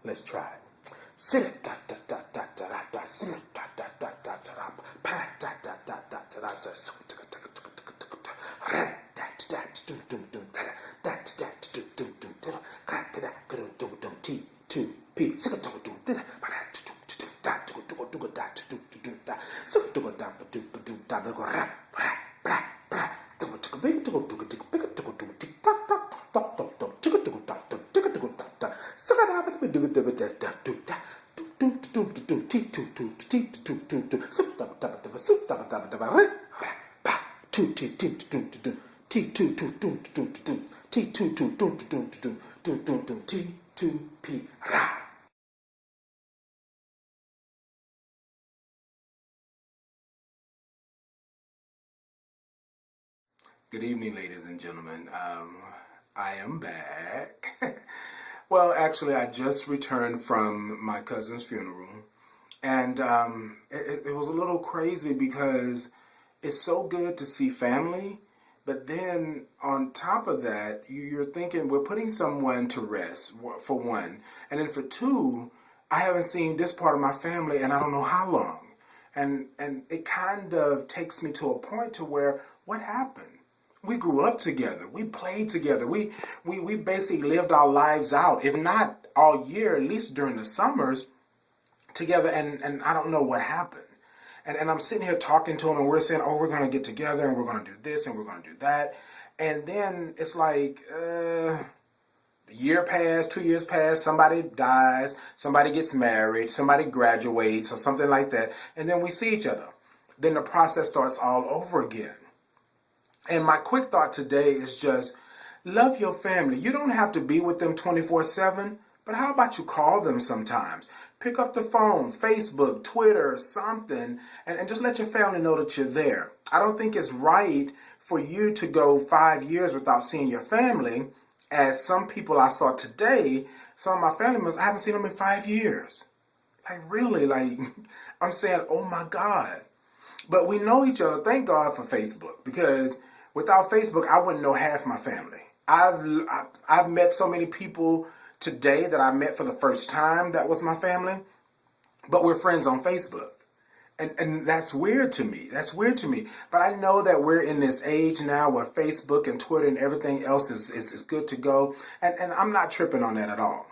Let's try it. Sit it da da da da da da da. Sit it da da da da da da. Pa da da da da da da da. T2P. Good evening, ladies and gentlemen. I am back. Well, actually, I just returned from my cousin's funeral, and it was a little crazy because it's so good to see family, but then on top of that, you're thinking we're putting someone to rest, for one, and then for two, I haven't seen this part of my family and I don't know how long, and it kind of takes me to a point to where, what happened? We grew up together. We played together. We basically lived our lives out, if not all year, at least during the summers together. And I don't know what happened. And I'm sitting here talking to him, and we're saying, oh, we're going to get together, and we're going to do this, and we're going to do that. And then it's like a year passed, 2 years passed, somebody dies, somebody gets married, somebody graduates, or something like that. And then we see each other. Then the process starts all over again. And my quick thought today is just love your family. You don't have to be with them 24/7, but how about you call them sometimes? Pick up the phone, Facebook, Twitter, something, and just let your family know that you're there. I don't think it's right for you to go 5 years without seeing your family, as some people I saw today, some of my family members, I haven't seen them in 5 years. Like really, like I'm saying, oh my God. But we know each other. Thank God for Facebook, because without Facebook, I wouldn't know half my family. I've met so many people today that I met for the first time that was my family, but we're friends on Facebook. And that's weird to me. That's weird to me. But I know that we're in this age now where Facebook and Twitter and everything else is good to go. And I'm not tripping on that at all.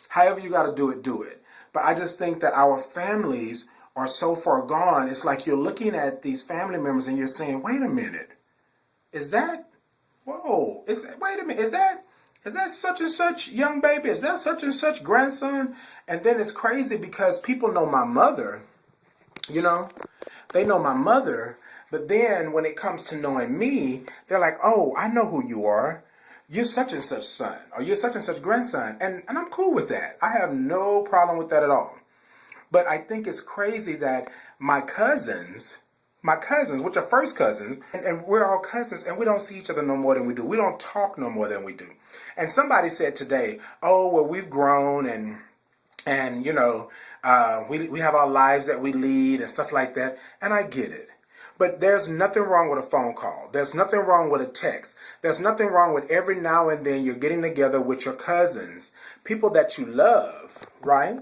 However you got to do it, do it. But I just think that our families are so far gone. It's like you're looking at these family members and you're saying, wait a minute. Is that, whoa, wait a minute, is that such and such young baby? Is that such and such grandson? And then it's crazy because people know my mother, you know, they know my mother, but then when it comes to knowing me, they're like, oh, I know who you are. You're such and such son, or you're such and such grandson. And I'm cool with that. I have no problem with that at all. But I think it's crazy that my cousins, which are first cousins, and we're all cousins, and we don't see each other no more than we do. We don't talk no more than we do. And somebody said today, oh, well, we've grown, and you know, we have our lives that we lead and stuff like that, and I get it. But there's nothing wrong with a phone call. There's nothing wrong with a text. There's nothing wrong with every now and then you're getting together with your cousins, people that you love, right?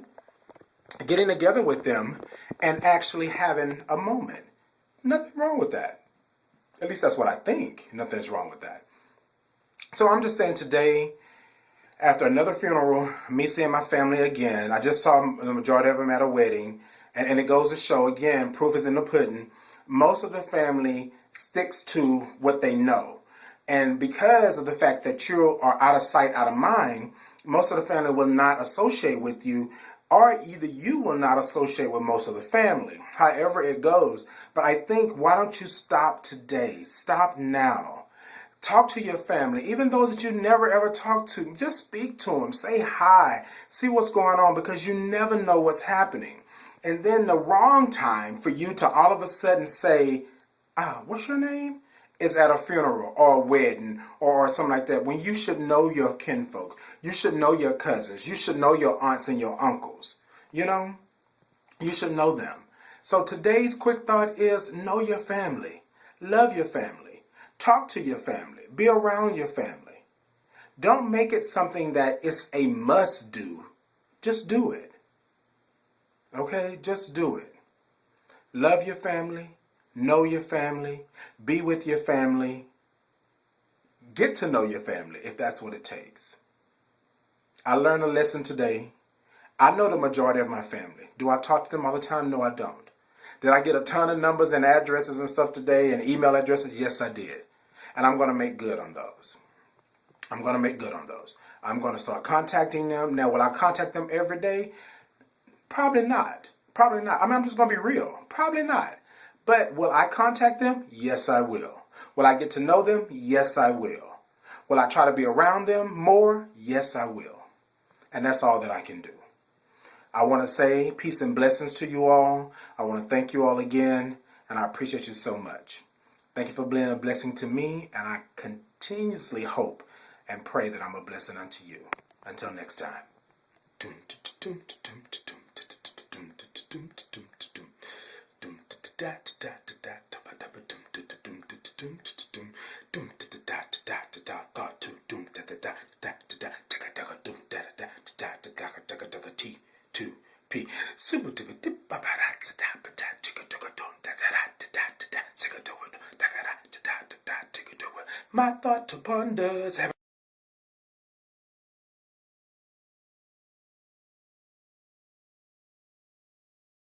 Getting together with them and actually having a moment. Nothing wrong with that. At least that's what I think. Nothing's wrong with that. So I'm just saying today, after another funeral, me seeing my family again, I just saw the majority of them at a wedding, and it goes to show, again, proof is in the pudding. Most of the family sticks to what they know. And because of the fact that you are out of sight, out of mind, most of the family will not associate with you, or either you will not associate with most of the family, however it goes. But I think, why don't you stop today? Stop now. Talk to your family, even those that you never ever talk to. Just speak to them. Say hi. See what's going on, because you never know what's happening. And then the wrong time for you to all of a sudden say, what's your name? Is at a funeral or a wedding or something like that, when you should know your kinfolk. You should know your cousins. You should know your aunts and your uncles. You know, you should know them. So today's quick thought is know your family. Love your family. Talk to your family. Be around your family. Don't make it something that it's a must do. Just do it. Okay? Just do it. Love your family. Know your family. Be with your family. Get to know your family if that's what it takes. I learned a lesson today. I know the majority of my family. Do I talk to them all the time? No, I don't. Did I get a ton of numbers and addresses and stuff today and email addresses? Yes, I did. And I'm going to make good on those. I'm going to make good on those. I'm going to start contacting them. Now, will I contact them every day? Probably not. Probably not. I mean, I'm just going to be real. Probably not. But will I contact them? Yes, I will. Will I get to know them? Yes, I will. Will I try to be around them more? Yes, I will. And that's all that I can do. I want to say peace and blessings to you all. I want to thank you all again, and I appreciate you so much. Thank you for being a blessing to me, and I continuously hope and pray that I'm a blessing unto you. Until next time. T2P. Super my thought to ponders.